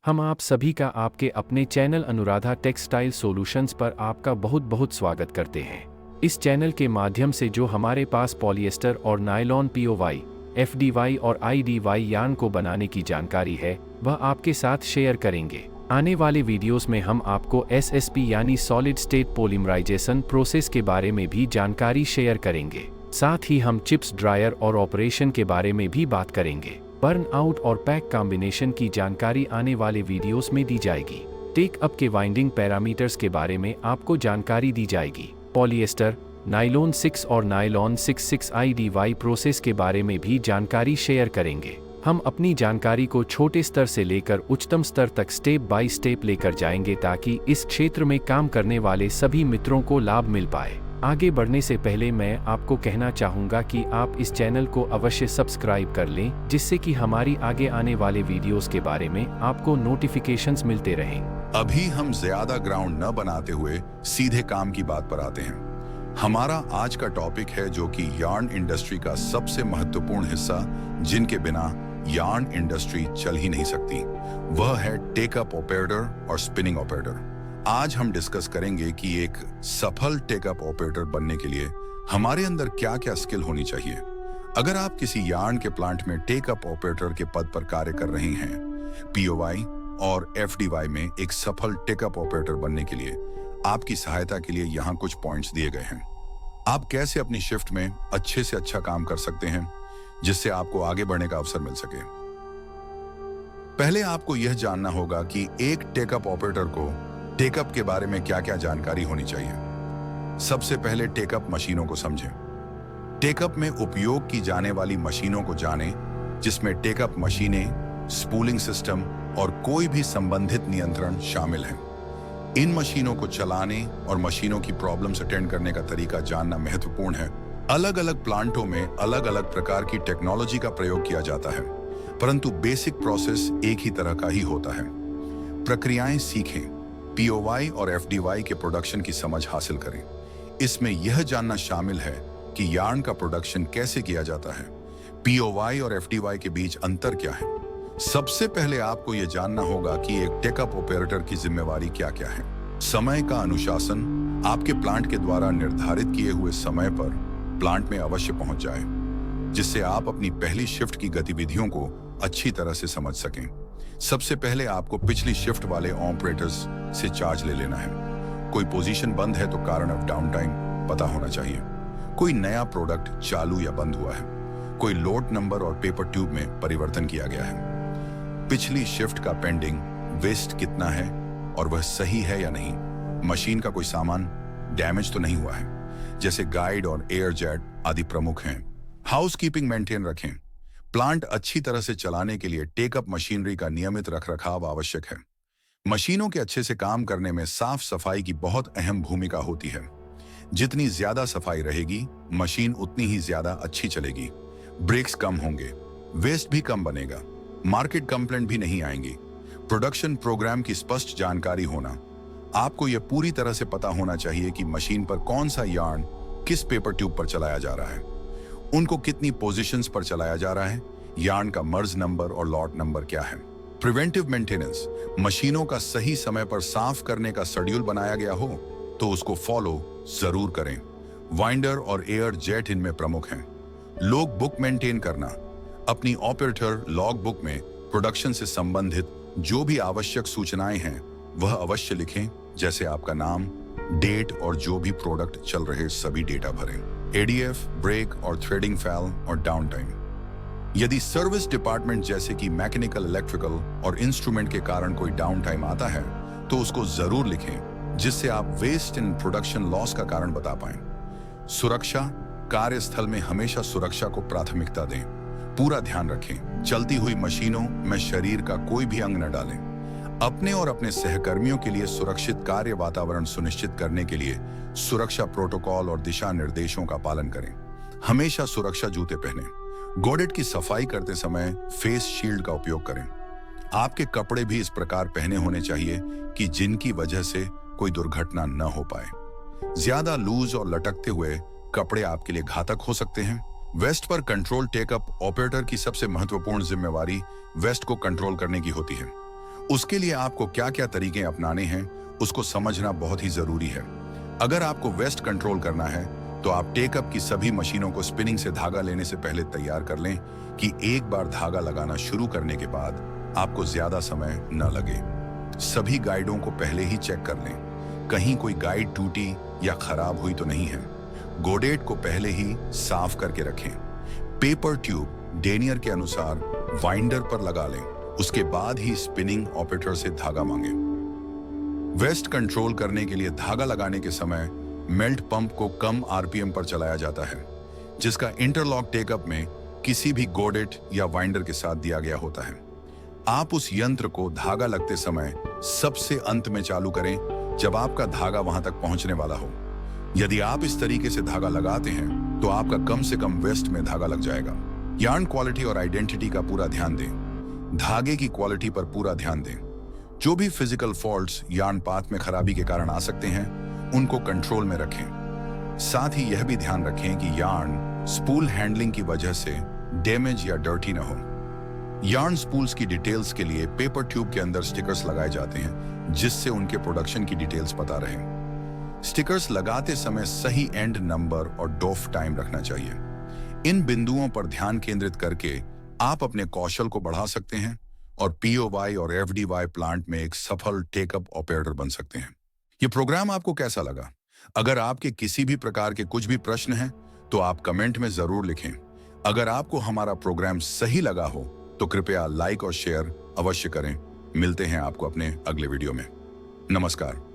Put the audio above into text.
हम आप सभी का आपके अपने चैनल अनुराधा टेक्सटाइल सॉल्यूशंस पर आपका बहुत बहुत स्वागत करते हैं। इस चैनल के माध्यम से जो हमारे पास पॉलिएस्टर और नायलॉन पीओवाई, एफडीवाई और आईडीवाई यार्न को बनाने की जानकारी है वह आपके साथ शेयर करेंगे। आने वाले वीडियोस में हम आपको एसएसपी यानी सॉलिड स्टेट पॉलीमराइजेशन प्रोसेस के बारे में भी जानकारी शेयर करेंगे। साथ ही हम चिप्स ड्रायर और ऑपरेशन के बारे में भी बात करेंगे। बर्न आउट और पैक कॉम्बिनेशन की जानकारी आने वाले वीडियोस में दी जाएगी। टेक अप के वाइंडिंग पैरामीटर्स के बारे में आपको जानकारी दी जाएगी। पॉलिएस्टर, नायलॉन 6 और नायलॉन 66 आईडीवाई प्रोसेस के बारे में भी जानकारी शेयर करेंगे। हम अपनी जानकारी को छोटे स्तर से लेकर उच्चतम स्तर तक स्टेप बाय स्टेप लेकर जाएंगे ताकि इस क्षेत्र में काम करने वाले सभी मित्रों को लाभ मिल पाए। आगे बढ़ने से पहले मैं आपको कहना चाहूँगा कि आप इस चैनल को अवश्य सब्सक्राइब कर लें जिससे कि हमारी आगे आने वाले वीडियोस के बारे में आपको नोटिफिकेशंस मिलते रहें। अभी हम ज्यादा ग्राउंड न बनाते हुए सीधे काम की बात पर आते हैं। हमारा आज का टॉपिक है जो कि यार्न इंडस्ट्री का सबसे महत्वपूर्ण हिस्सा जिनके बिना यार्न इंडस्ट्री चल ही नहीं सकती, वह है टेकअप ऑपरेटर और स्पिनिंग ऑपरेटर। आज हम डिस्कस करेंगे कि एक सफल टेकअप ऑपरेटर बनने के लिए हमारे अंदर क्या क्या स्किल होनी चाहिए। अगर आप किसी यार्न के प्लांट में टेकअप ऑपरेटर के पद पर कार्य कर रहे हैं, पीओवाई और एफडीवाई में एक सफल टेकअप ऑपरेटर बनने के लिए आपकी सहायता के लिए यहाँ कुछ पॉइंट्स दिए गए हैं। आप कैसे अपनी शिफ्ट में अच्छे से अच्छा काम कर सकते हैं जिससे आपको आगे बढ़ने का अवसर मिल सके। पहले आपको यह जानना होगा कि एक टेकअप ऑपरेटर को टेकअप के बारे में क्या क्या जानकारी होनी चाहिए। सबसे पहले टेकअप मशीनों को समझें। टेकअप में उपयोग की जाने वाली मशीनों को जानें जिसमें टेकअप मशीनें, स्पूलिंग सिस्टम और कोई भी संबंधित नियंत्रण शामिल हैं। इन मशीनों को चलाने और मशीनों की प्रॉब्लम्स अटेंड करने का तरीका जानना महत्वपूर्ण है। अलग अलग प्लांटों में अलग अलग प्रकार की टेक्नोलॉजी का प्रयोग किया जाता है, परंतु बेसिक प्रोसेस एक ही तरह का ही होता है। प्रक्रियाएं सीखें। पीओवाई और एफडीवाई के प्रोडक्शन की समझ हासिल करें। इसमें यह जानना शामिल है कि यार्न का प्रोडक्शन कैसे किया जाता है, पीओवाई और एफडीवाई के बीच अंतर क्या है। सबसे पहले आपको यह जानना होगा कि एक टेकअप ऑपरेटर की जिम्मेवारी क्या क्या है। समय का अनुशासन, आपके प्लांट के द्वारा निर्धारित किए हुए समय पर प्लांट में अवश्य पहुंच जाए जिससे आप अपनी पहली शिफ्ट की गतिविधियों को अच्छी तरह से समझ सकें। सबसे पहले आपको पिछली शिफ्ट वाले ऑपरेटर्स से चार्ज ले लेना है। कोई पोजीशन बंद है तो कारण ऑफ डाउन टाइम पता होना चाहिए। कोई नया प्रोडक्ट चालू या बंद हुआ है, कोई लोड नंबर और पेपर ट्यूब में परिवर्तन किया गया है, पिछली शिफ्ट का पेंडिंग वेस्ट कितना है और वह सही है या नहीं, मशीन का कोई सामान डैमेज तो नहीं हुआ है, जैसे गाइड और एयर जेट आदि प्रमुख हैं। हाउसकीपिंग मेंटेन रखें। प्लांट अच्छी तरह से चलाने के लिए टेकअप मशीनरी का नियमित रखरखाव आवश्यक है। मशीनों के अच्छे से काम करने में साफ सफाई की बहुत अहम भूमिका होती है। जितनी ज्यादा सफाई रहेगी, मशीन उतनी ही ज्यादा अच्छी चलेगी। ब्रेक्स कम होंगे, वेस्ट भी कम बनेगा, मार्केट कंप्लेंट भी नहीं आएंगी। प्रोडक्शन प्रोग्राम की स्पष्ट जानकारी होना। आपको यह पूरी तरह से पता होना चाहिए कि मशीन पर कौन सा यार्न किस पेपर ट्यूब पर चलाया जा रहा है, उनको कितनी पोजीशंस पर चलाया जा रहा है, यार्न का मर्ज नंबर और लॉट नंबर क्या है। प्रिवेंटिव मेंटेनेंस, मशीनों का सही समय पर साफ करने का शेड्यूल बनाया गया हो तो उसको फॉलो जरूर करें। वाइंडर और एयर जेट इनमें प्रमुख हैं। लॉग बुक मेंटेन करना। अपनी ऑपरेटर लॉग बुक में प्रोडक्शन से संबंधित जो भी आवश्यक सूचनाएं हैं वह अवश्य लिखें, जैसे आपका नाम, डेट और जो भी प्रोडक्ट चल रहे सभी डेटा भरें। एडीएफ, ब्रेक और थ्रेडिंग फेल और डाउन टाइम। यदि सर्विस डिपार्टमेंट जैसे कि मैकेनिकल, इलेक्ट्रिकल और इंस्ट्रूमेंट के कारण कोई डाउन टाइम आता है तो उसको जरूर लिखें जिससे आप वेस्ट इन प्रोडक्शन लॉस का कारण बता पाएं। सुरक्षा, कार्यस्थल में हमेशा सुरक्षा को प्राथमिकता दें। पूरा ध्यान रखें, चलती हुई मशीनों में शरीर का कोई भी अंग न डालें। अपने और अपने सहकर्मियों के लिए सुरक्षित कार्य वातावरण सुनिश्चित करने के लिए सुरक्षा प्रोटोकॉल और दिशा निर्देशों का पालन करें। हमेशा सुरक्षा जूते पहनें। गॉडेट की सफाई करते समय फेस शील्ड का उपयोग करें। आपके कपड़े भी इस प्रकार पहने होने चाहिए कि जिनकी वजह से कोई दुर्घटना न हो पाए। ज्यादा लूज और लटकते हुए कपड़े आपके लिए घातक हो सकते हैं। वेस्ट पर कंट्रोल। टेकअप ऑपरेटर की सबसे महत्वपूर्ण जिम्मेवारी वेस्ट को कंट्रोल करने की होती है। उसके लिए आपको क्या क्या तरीके अपनाने हैं उसको समझना बहुत ही जरूरी है। अगर आपको वेस्ट कंट्रोल करना है तो आप टेकअप की सभी मशीनों को स्पिनिंग से धागा लेने से पहले तैयार कर लें कि एक बार धागा लगाना शुरू करने के बाद आपको ज्यादा समय न लगे। सभी गाइडों को पहले ही चेक कर लें, कहीं कोई गाइड टूटी या खराब हुई तो नहीं है। गोडेट को पहले ही साफ करके रखें। पेपर ट्यूब डेनियर के अनुसार वाइंडर पर लगा लें, उसके बाद ही स्पिनिंग ऑपरेटर से धागा मांगें। वेस्ट कंट्रोल करने के लिए धागा लगाने के समय मेल्ट पंप को कम आरपीएम पर चलाया जाता है, जिसका इंटरलॉक टेकअप में किसी भी गोडेट या वाइंडर के साथ दिया गया होता है। आप उस यंत्र को धागा लगते समय सबसे अंत में चालू करें जब आपका धागा वहां तक पहुंचने वाला हो। यदि आप इस तरीके से धागा लगाते हैं तो आपका कम से कम वेस्ट में धागा लग जाएगा। यार्न क्वालिटी और आइडेंटिटी का पूरा ध्यान दें। धागे की क्वालिटी पर पूरा ध्यान दें। जो भी फिजिकल फॉल्ट्स यार्न पाथ में खराबी के कारण आ सकते हैं उनको कंट्रोल में रखें। साथ ही यह भी ध्यान रखें कि यार्न स्पूल हैंडलिंग की वजह से डैमेज या डर्टी न हो। यार्न स्पूल्स की डिटेल्स के लिए पेपर ट्यूब के अंदर स्टिकर्स लगाए जाते हैं जिससे उनके प्रोडक्शन की डिटेल्स पता रहे। स्टिकर्स लगाते समय सही एंड नंबर और डॉफ टाइम रखना चाहिए। इन बिंदुओं पर ध्यान केंद्रित करके आप अपने कौशल को बढ़ा सकते हैं और पीओवाई और एफडीवाई प्लांट में एक सफल टेकअप ऑपरेटर बन सकते हैं। ये प्रोग्राम आपको कैसा लगा? अगर आपके किसी भी प्रकार के कुछ भी प्रश्न हैं तो आप कमेंट में जरूर लिखें। अगर आपको हमारा प्रोग्राम सही लगा हो तो कृपया लाइक और शेयर अवश्य करें। मिलते हैं आपको अपने अगले वीडियो में। नमस्कार।